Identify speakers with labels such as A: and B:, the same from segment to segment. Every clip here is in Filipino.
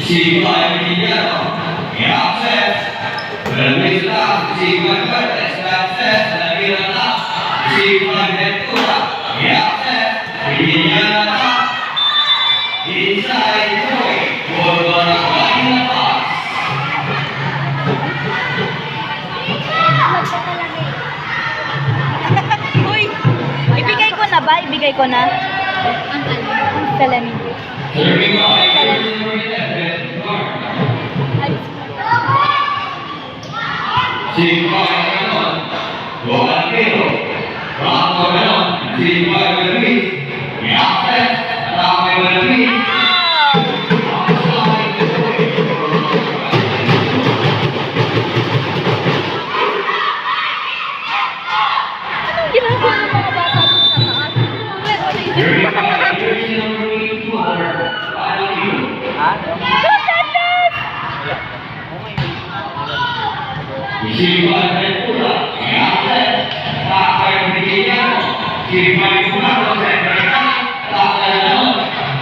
A: Sigma Emiliano, Yases, Bermisa, Sigma Cortes, Yases, Navirana, Sigma Ventura, Yases, Emiliano, inside Joy, Borgona, Marina Pass.
B: Uy, ibigay ko na ba? Ibigay ko na? Ang salamin.
A: Sigma Emiliano, Guadalquero, Ramo Melon, Sigma Bermis, Yases, Ramo Bermis.
B: Ginagawa ng mga bata doon sa taas.
A: Sigma Ventura, Yases, Ramo Emiliano, Sigma Ventura,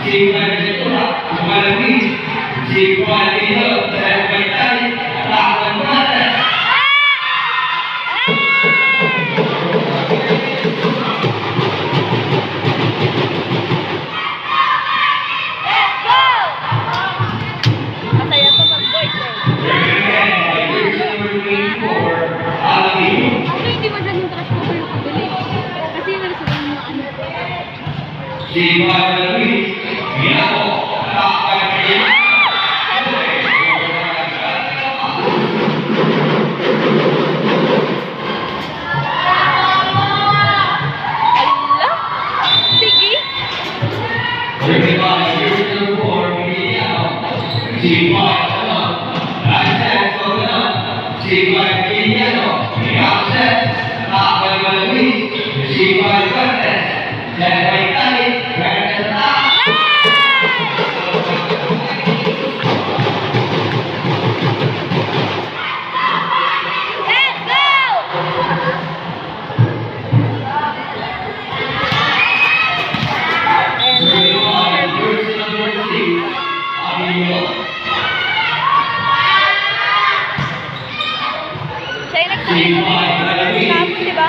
A: Sigma Ventura, Bermis, Sigma Emiliano, Ramo Melon.
B: Masaya to mag-boys eh.
C: Ako hindi madaling crush ko pero kabili. Kasi yung nasulang mga ano.
B: Ala? Sige. Let's go! Siya yung nagtapon, di ba?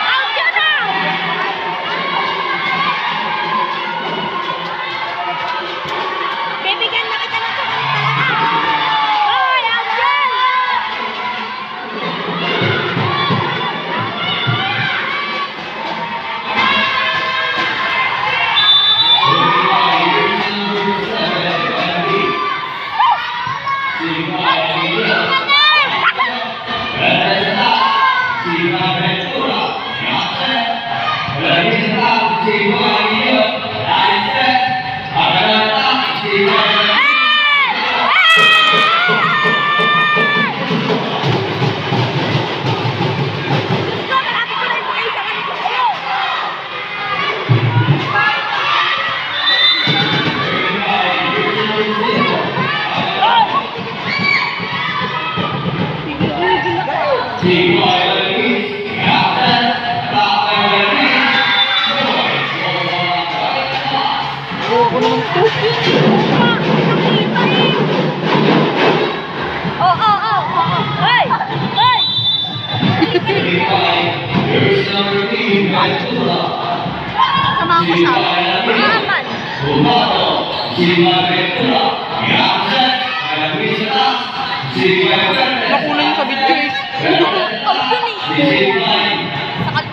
B: Out ka na! Bibigyan na kita ng chocolate talaga! Hoy, out yan! Gusto, malapit ko na yung pakita ka nito sa'yo! Oh, oh, oh, oh, oh. Hey! Hey! Sama ko siya. Maaman.
A: Nakunan
B: sa video eh. Ang dun eh. Sakal.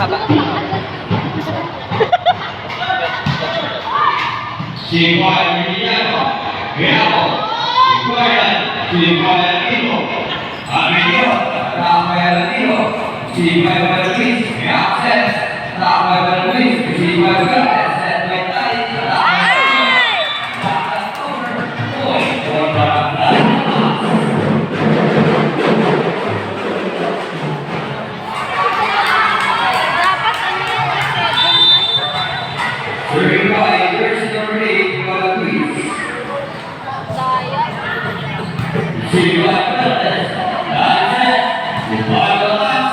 D: mahaba.
A: 习惯于烟口，然后习惯人，习惯的地方，啊，没有，大坏的地方，习惯的位置，然后大坏的位置，习惯的在在在大坏的地方，大都是对我的。
C: Dapat ano yung 7-9?
A: Certified University of Quiz.
C: Daya.
A: Certified Wellness. License. Wellness.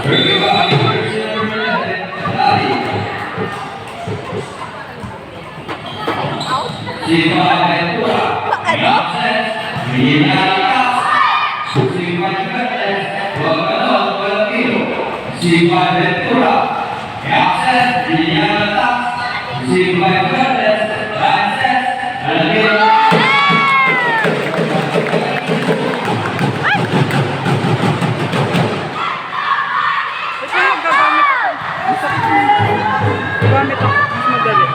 A: Certified University of Certified Ventura. License. Criminalitas. Certified Wellness. Gobernador Filipino. Certified Ventura. License. Criminalitas. Certified Wellness. License. Alabama.
D: Ito yung gagamit ako. Gagamit ako. Mas madali.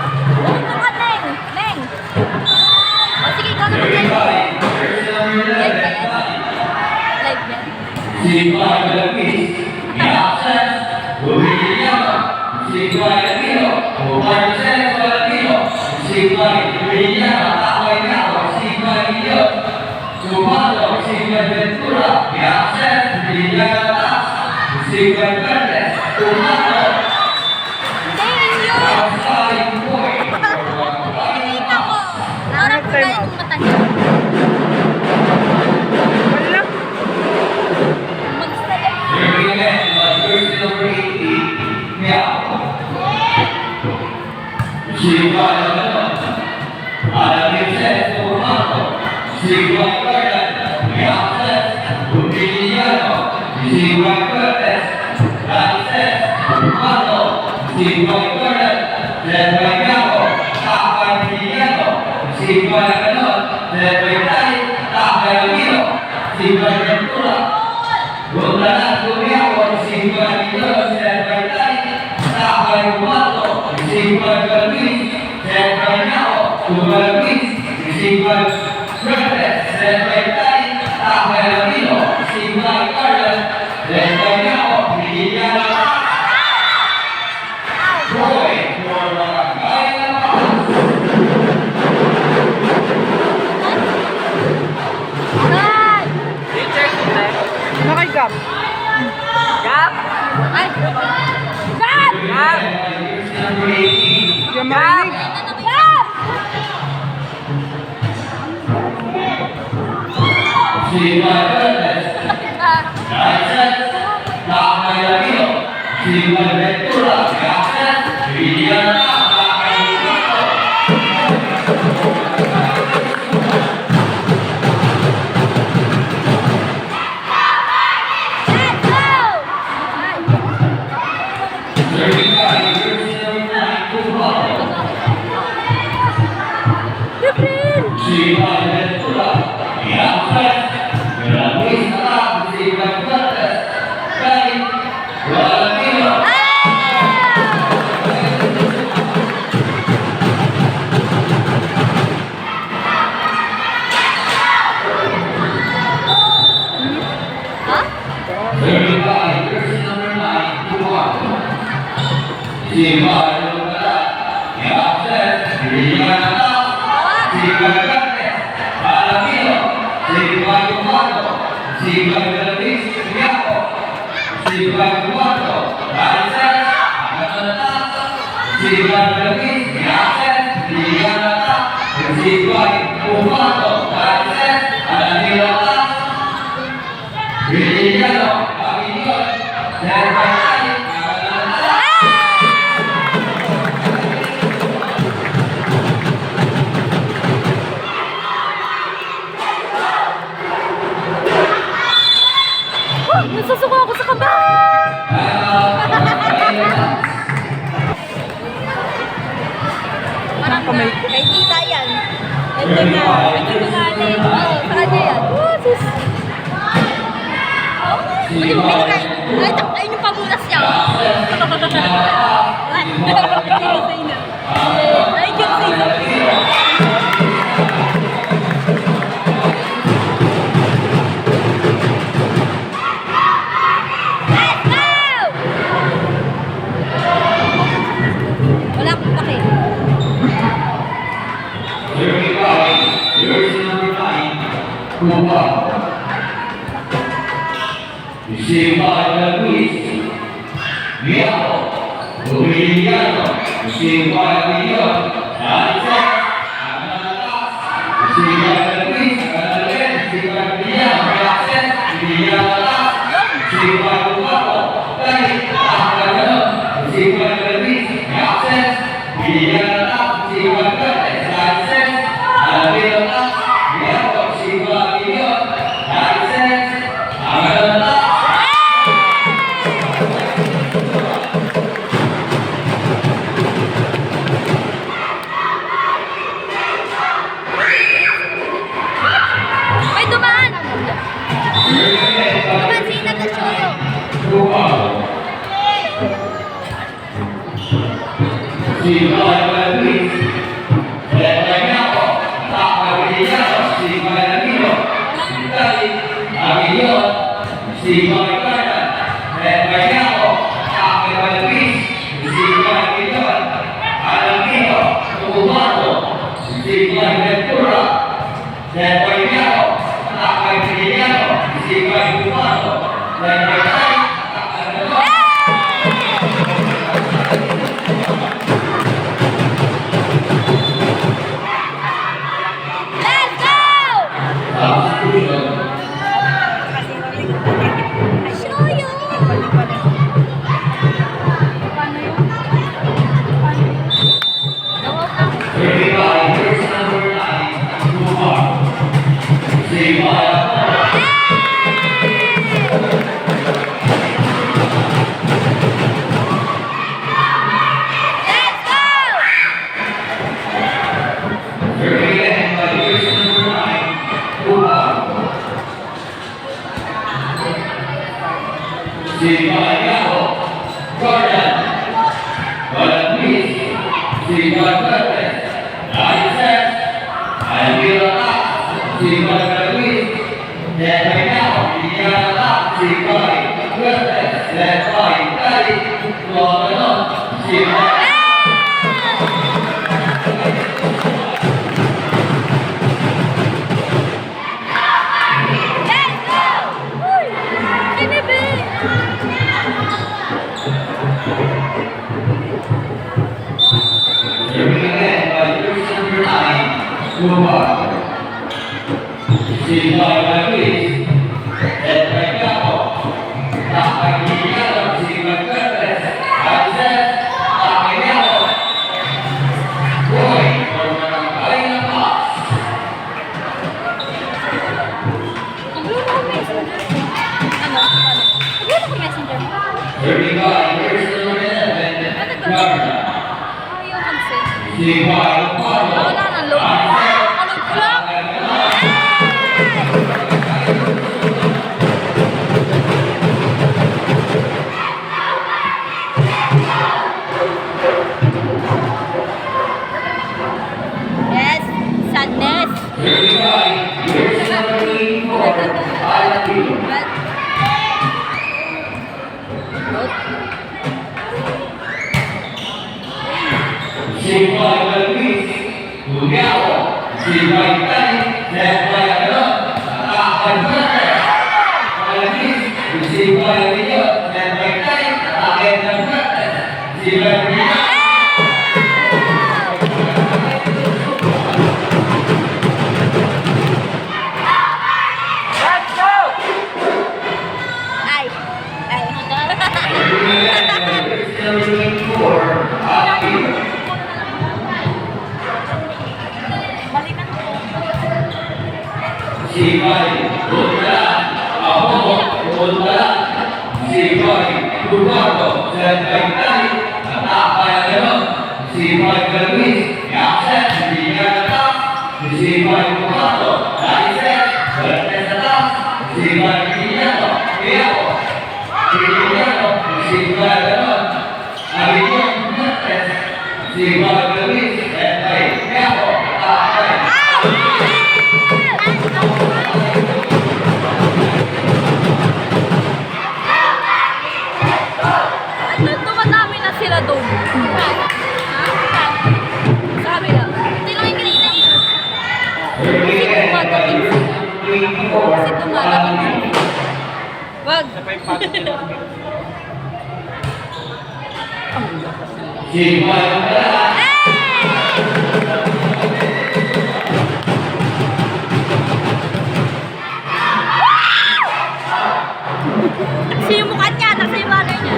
C: Buka, Neng! Neng! O sige, ikaw na
A: Certified University of
C: Live yan.
A: Certified Philippines. License. Bumiliyama. Certified Filipino. Umarcel Filipino. Certified Bumiliyama. Ako'y Nako. Certified Video. Sumado. Certified Ventura. License. Bumiliyama. Certified Verdes. Sumado.
C: Thank you!
A: Outside boy.
C: Kita ko! Parang
D: Time
C: kaya
D: out.
C: kong matagal.
D: Wala.
C: Mag-select.
A: Represent University of Haiti. Meow. Certified Lebanon. Alamin Formato. Certified Garden. License. Bumiliyano. Certified Verdes. License. Formato. Certified Garden. Certified Gago. Tapay Bumiliyano. Certified Lebanon. Certified Tali. Tapay Lamino. Certified Ventura. Gobernador Gobierno, Certified Video. Certified Tali. Tapay Formato. Certified Luis. Certified Gago. Certified Luis. Certified Verdes. Certified Tali. Tapay Lamino. Certified Garden. Certified Gago. Bumiliyano. Boy, for Barangay Lapas.
C: Ay!
D: Teacher, kita. Nakay-gap.
C: Gap! Ay! Gap!
D: Gap! Yung marinig.
C: Gap!
A: Certified Verdes. License. Tapay Lamino. Certified Ventura. License. Bumiliyano. Tapay Lamino.
C: Let's go!
A: Certified University of Quiz.
C: Libril!
A: Certified Ventura. License. Luis Arab. Certified Verdes. Tali. Lamino.
C: Ha?
A: Certified University of Quiz. Certified Ventura. License. Bumiliyano. Certified Verdes. Lamino. Certified Formato. Certified Luis Arab. Certified Formato. License. Certified Luis License. Bumiliyano. Certified Formato. License. Lamino. Bumiliyano. Paginion. Certified Tali.
C: Nasusuka ako sa kaba!
B: Ito na. Ito na nga din. Oo, sa kanya yan. Oh, sus. Hindi mo binigay. Ayun yung pamunas niya. I can say something. Let's go! Wala akong pake.
A: 35, jersey number 9, Cuba. Received by Luis Viallo. Dominiano. Received by Leon. Received by Luis. Received by Viallo. Received by Cuba. Received by Luis. Viallo. Received by Cortez.
B: Ay, dumaan! Dumaan si Ina Tasyoyo. Let's go! Show you! Let's go! Let's go! Uy! Ay, bebe! Nagluto ko messenger. Ano? Nagluto ko messenger. Ayaw mag-send. Wala na load. Kalog ko lang. Yes, sadness. Ay. Ay. Balikan ko.
A: Si 5 Luis, Tiago,
C: Ano, tumadami na sila doon. Sabi lang. Hindi lang yung ganito. Kasi tumadating sila. Kasi tumadating sila. Wag. Kasi yung mukha niya, nasa yung bagay niya.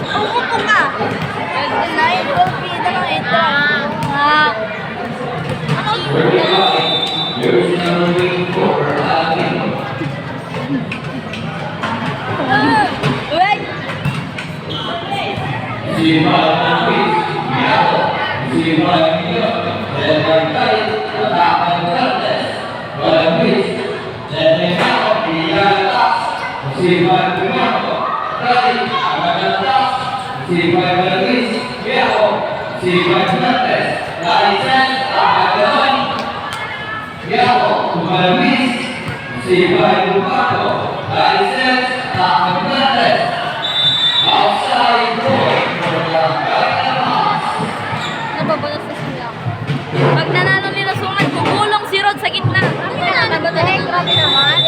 C: Umupo ka. Nine will be the night. Ah. Wait. Nababalas na sila. Pag nanalo nila sungan, gugulong si Rod sa gitna. Nababalas. Grabe naman.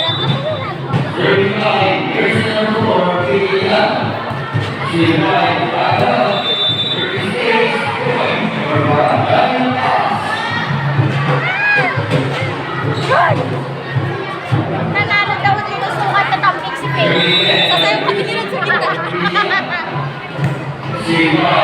C: Nanalo daw nila sungan, tatambik si Pei. Sasayo kami nila sa gitna.
A: Sehingga